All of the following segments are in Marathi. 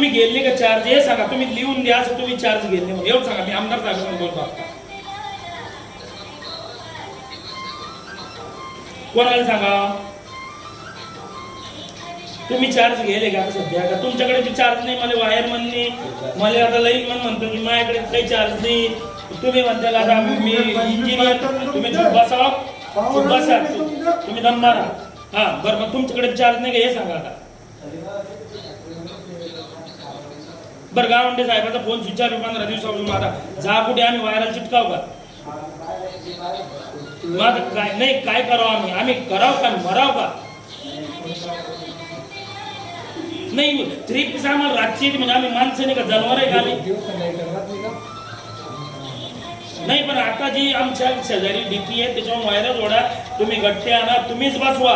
तुम्ही गेले का चार्ज हे सांगा, तुम्ही लिहून द्या असं तुम्ही चार्ज गेले म्हणून एवढं सांगा. मी आमदार साहेबांना बोलतो आता. कोणाला सांगा तुम्ही चार्ज गेले का सध्या का तुमच्याकडे चार्ज नाही. मला वायरमन नाही, मला आता लाईन मन म्हणतो की माझ्याकडे काही चार्ज नाही. तुम्ही म्हणताल आता मी इंजिनियर, तुम्ही चुप बसा, चुप बसा, तुम्ही दम मारा. हा बरं, मग तुमच्याकडे चार्ज नाही का हे सांगा आता. बरं, गावंडे साहेबाचा फोन स्विच ऑफ 15 दिवसापासून. आता जा कुठे आम्ही वायरल चिटकाव का? मग काय नाही, काय करावं आम्ही कराव का मराव का? नाही 3 पीस आम्हाला रातची म्हणजे आम्ही माणसं नाही का जनावर आहे का आम्ही? नाही, पण आता जी आमच्या शेजारी डीपी आहे त्याच्यावर व्हायरल जोडा, तुम्ही गट्टे आणा, तुम्हीच बसवा.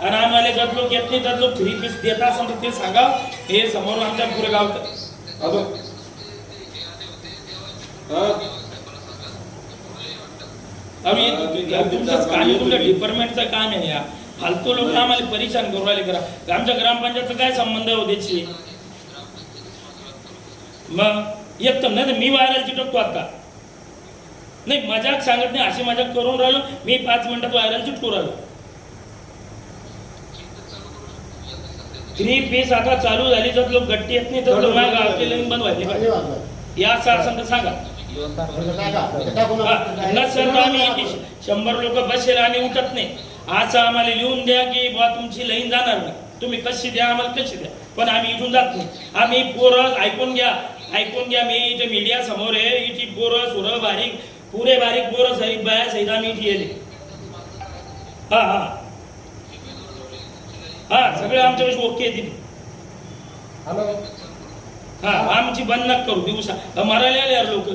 आणि आम्हाला जर लोक येत नाही तर लोक 3 पीस देत असेल तर ते सांगा. हे समोर आमच्या पुरे गाव तुमचंच काम, तुमच्या डिपार्टमेंटचं काम आहे. या फालतू लोक आम्हाला परेशान करू राहिले. करा आमच्या ग्रामपंचायतचा काय संबंध आहे त्याची? मग एकदम नाही तर मी व्हायरल चिटकतो आता. नाही मजाक सांगत नाही, अशी मजाक करून राहिलो मी. 5 मिनिटात व्हायरल चिटकू राहिलो. 3 पीस आता चालू झाली तर लोक गट्टी येत नाही तर माझ्या गावची लाईन बंद व्हायची पाहिजे. या असं असेल तर सांगा. नसेल तर आम्ही 100 लोक बसेल आणि उठत नाही असं आम्हाला लिहून द्या की बा तुमची लाईन जाणार नाही. तुम्ही कशी द्या आम्हाला कशी द्या, पण आम्ही इथून जात नाही. आम्ही पोरं ऐकून घ्या, ऐकून घ्या. मी इथे मीडिया समोर आहे. इथे पोरं सुरं बारीक पुरे बारीक पोरं सहित बाया सहित आम्ही इथे येले. हा हा हा सगळे आमच्या वेळेस ओके येतील. हा आमची बंद नका करू दिवसा. मरायला आले यार लोक,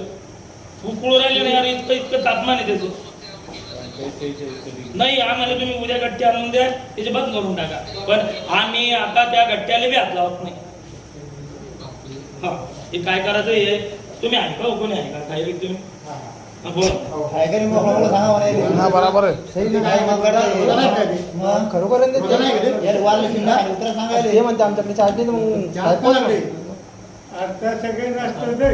उकळू राहिले नाही यार. इतकं तापमान आहे त्याचं. नाही आम्हाला तुम्ही उद्या गट्टे आणून द्या, त्याचे बंद करून टाका. पण आम्ही आता त्या गट्ट्याला बी हात लावत नाही. हा हे काय करायचं हे तुम्ही ऐका. कोणी ऐका काय तुम्ही बरोबर खरोखर हे म्हणते आमच्याकडे चार्ज नाही मग आता सगळे नसतं ते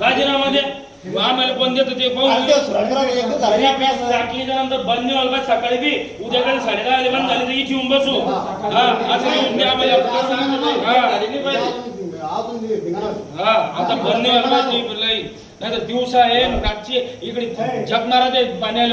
राजीनामा द्या. आम्हाला पण देतो ते टाकल्यानंतर बंद नाही व्हायला सकाळी बी उद्याकडे 10:30 बंद झाली तर इथे येऊन बसू. हा असं आम्हाला हा आता बंद नाही व्हायला नाही तर दिवसा आहे रातची इकडे जगणारा ते पाण्याला